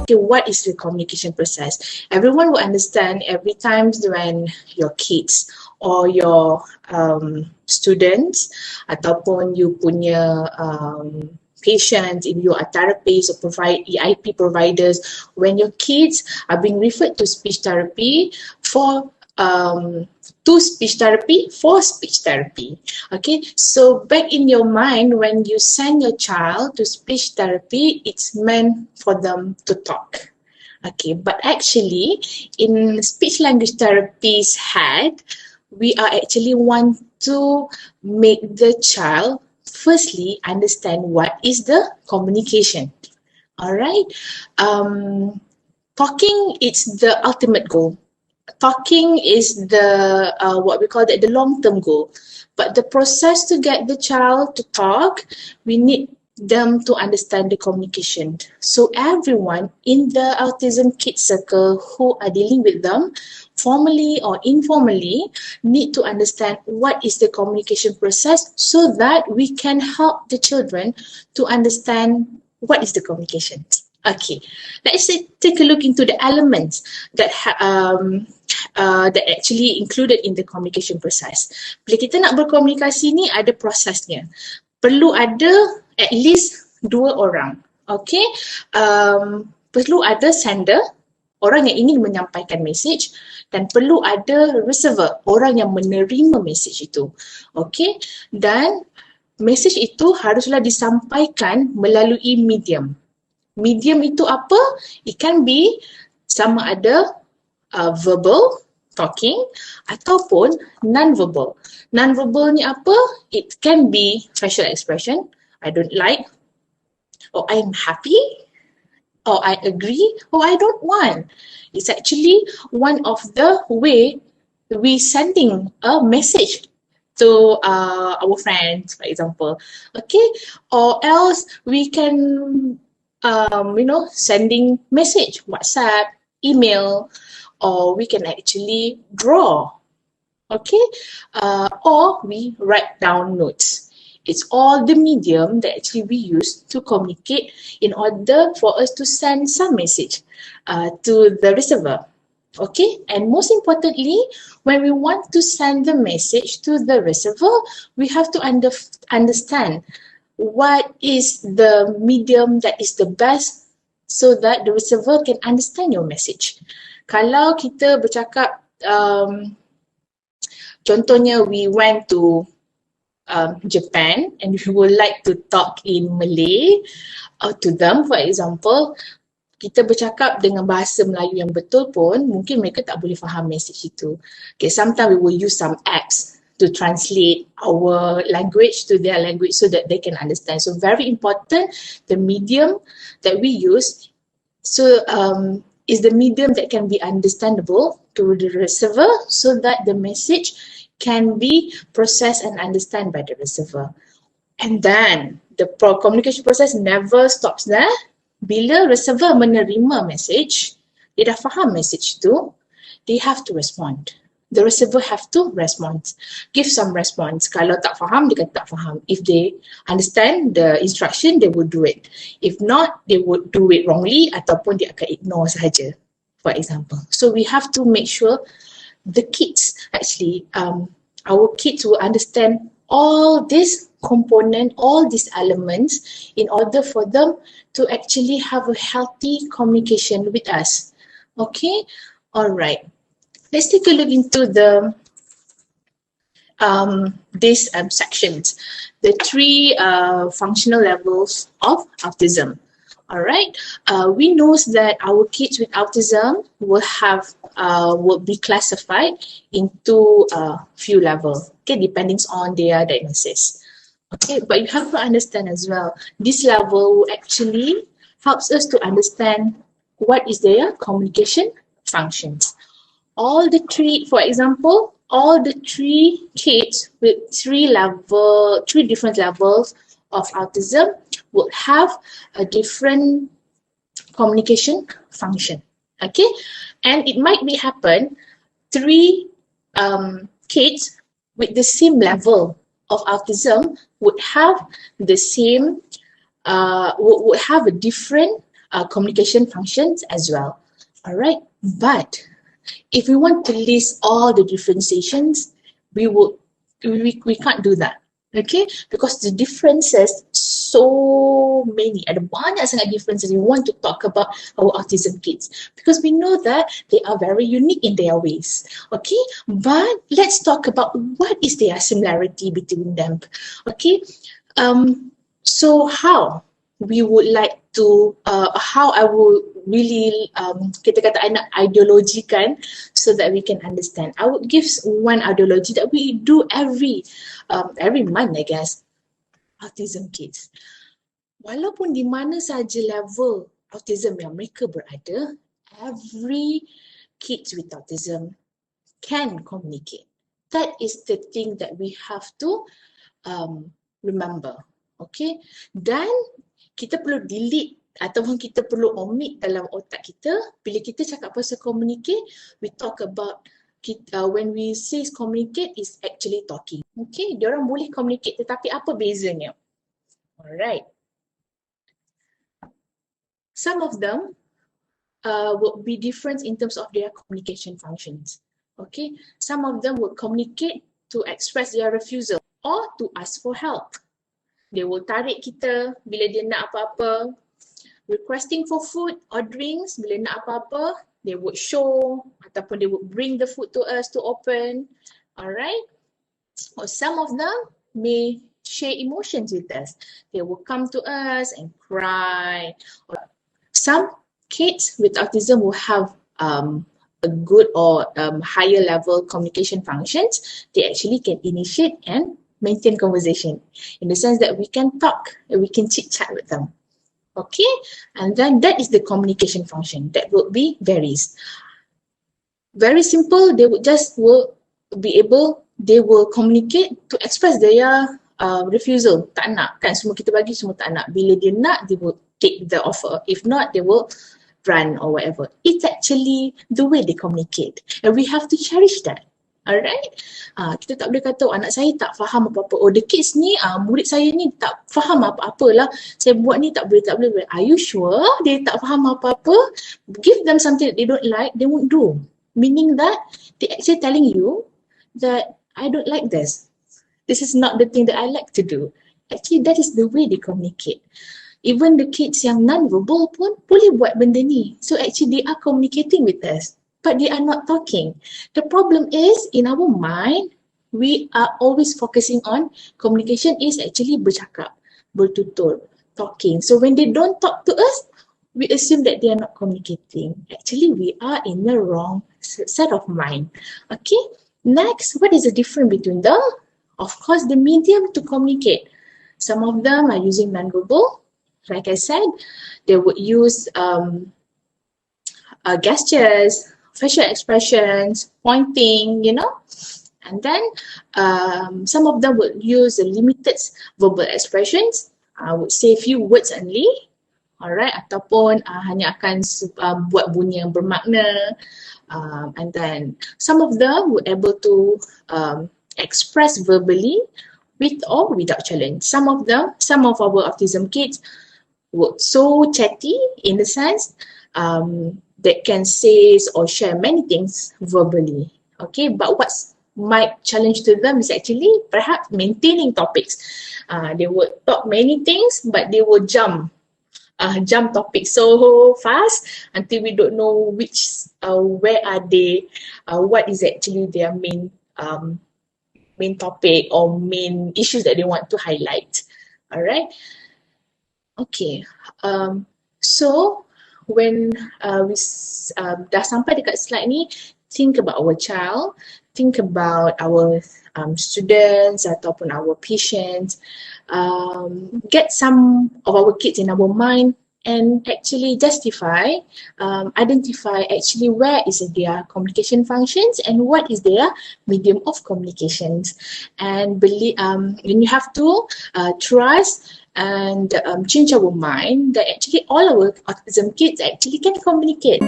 Okay, what is the communication process? Everyone will understand every time when your kids or your students ataupun you punya patients, if you are therapists or EIP providers, when your kids are being referred to speech therapy to speech therapy for speech therapy. Okay, so back in your mind, when you send your child to speech therapy, it's meant for them to talk. Okay, but actually in speech language therapies head, we are actually want to make the child firstly understand what is the communication. All right, talking is the ultimate goal. Talking is the what we call the long-term goal, but the process to get the child to talk, we need them to understand the communication. So everyone in the autism kids circle who are dealing with them, formally or informally, need to understand what is the communication process so that we can help the children to understand what is the communication. Okay, let's take a look into the elements that that actually included in the communication process. Bila kita nak berkomunikasi ni ada prosesnya. Perlu ada at least 2 orang. Okay, perlu ada sender, orang yang ingin menyampaikan message, dan perlu ada receiver, orang yang menerima message itu. Okay, dan message itu haruslah disampaikan melalui medium. Medium itu apa? It can be sama ada verbal, talking, ataupun non-verbal. Non-verbal ni apa? It can be facial expression, I don't like, or I'm happy, or I agree, or I don't want. It's actually one of the way we sending a message to our friends, for example. Okay, or else we can sending message, WhatsApp, email, or we can actually draw, okay, or we write down notes. It's all the medium that actually we use to communicate in order for us to send some message to the receiver. Okay, and most importantly, when we want to send the message to the receiver, we have to understand what is the medium that is the best so that the receiver can understand your message. Kalau kita bercakap, contohnya we went to Japan and we would like to talk in Malay to them, for example, kita bercakap dengan bahasa Melayu yang betul pun, mungkin mereka tak boleh faham message itu. Okay, sometimes we will use some apps to translate our language to their language so that they can understand. So very important, the medium that we use is the medium that can be understandable to the receiver so that the message can be processed and understood by the receiver. And then the communication process never stops there. Bila receiver menerima message, dia dah faham message tu, they have to respond. The receiver have to respond, give some response. Kalau tak faham, dia kata tak faham. If they understand the instruction, they would do it. If not, they would do it wrongly ataupun dia akan ignore sahaja, for example. So we have to make sure the kids actually, our kids will understand all these components, all these elements in order for them to actually have a healthy communication with us. Okay, all right. Let's take a look into the these sections, the 3 functional levels of autism. All right, we know that our kids with autism will be classified into a few levels. Okay, depending on their diagnosis. Okay, but you have to understand as well, this level actually helps us to understand what is their communication functions. All the 3, for example, all the 3 kids with 3 different levels of autism will have a different communication function. Okay, and it might be happen 3 kids with the same level of autism would have the same would have a different communication functions as well. All right, but if we want to list all the differentiations, we can't do that. Okay, because the differences so many, ada banyak sangat differences. We want to talk about our autism kids because we know that they are very unique in their ways. Okay, but let's talk about what is their similarity between them. Okay, so how we would like to, how I would really, kita kata I nak ideologikan so that we can understand. I would give one ideology that we do every month, I guess. Autism kids. Walaupun di mana saja level autism yang mereka berada, every kids with autism can communicate. That is the thing that we have to remember. Okay, dan kita perlu delete ataupun kita perlu omit dalam otak kita bila kita cakap pasal communicate, we talk about when we say communicate is actually talking. Okay, diorang boleh communicate tetapi apa bezanya? Alright. Some of them will be different in terms of their communication functions. Okay, some of them will communicate to express their refusal or to ask for help. Dia will tarik kita bila dia nak apa-apa. Requesting for food or drinks, bila nak apa-apa, they would show ataupun they would bring the food to us to open. Alright? Or some of them may share emotions with us. They will come to us and cry. Or some kids with autism will have a good or higher level communication functions. They actually can initiate and maintain conversation in the sense that we can talk and we can chit chat with them. Okay, and then that is the communication function that will be varies. Very simple, they would just they will communicate to express their refusal. Tak nak, kan semua kita bagi semua tak nak. Bila dia nak, they will take the offer. If not, they will run or whatever. It's actually the way they communicate and we have to cherish that. Alright, kita tak boleh kata anak saya tak faham apa-apa. Oh, the kids ni, murid saya ni tak faham apa-apa lah. Saya buat ni tak boleh. Are you sure they tak faham apa-apa? Give them something that they don't like, they won't do. Meaning that they actually telling you that I don't like this. This is not the thing that I like to do. Actually, that is the way they communicate. Even the kids yang non-verbal pun boleh buat benda ni. So actually they are communicating with us. But they are not talking. The problem is in our mind, we are always focusing on communication is actually bercakap, bertutur, talking. So when they don't talk to us, we assume that they are not communicating. Actually, we are in the wrong set of mind. Okay, next, what is the difference between them? Of course, the medium to communicate. Some of them are using non-verbal. Like I said, they would use gestures, facial expressions, pointing, you know. And then some of them would use limited verbal expressions. I would say a few words only. Alright, ataupun hanya akan buat bunyi yang bermakna. And then some of them would able to express verbally with or without challenge. Some of our autism kids were so chatty in the sense that can say or share many things verbally. Okay, but what's might challenge to them is actually perhaps maintaining topics. They would talk many things, but they will jump topics so fast until we don't know which where are they, what is actually their main topic or main issues that they want to highlight. All right. Okay. So when we dah sampai dekat slide ni, think about our child, think about our students ataupun our patients, get some of our kids in our mind and actually justify, identify actually where is their communication functions and what is their medium of communications. And believe, you have to trust and change our mind that actually all our autism kids actually can communicate.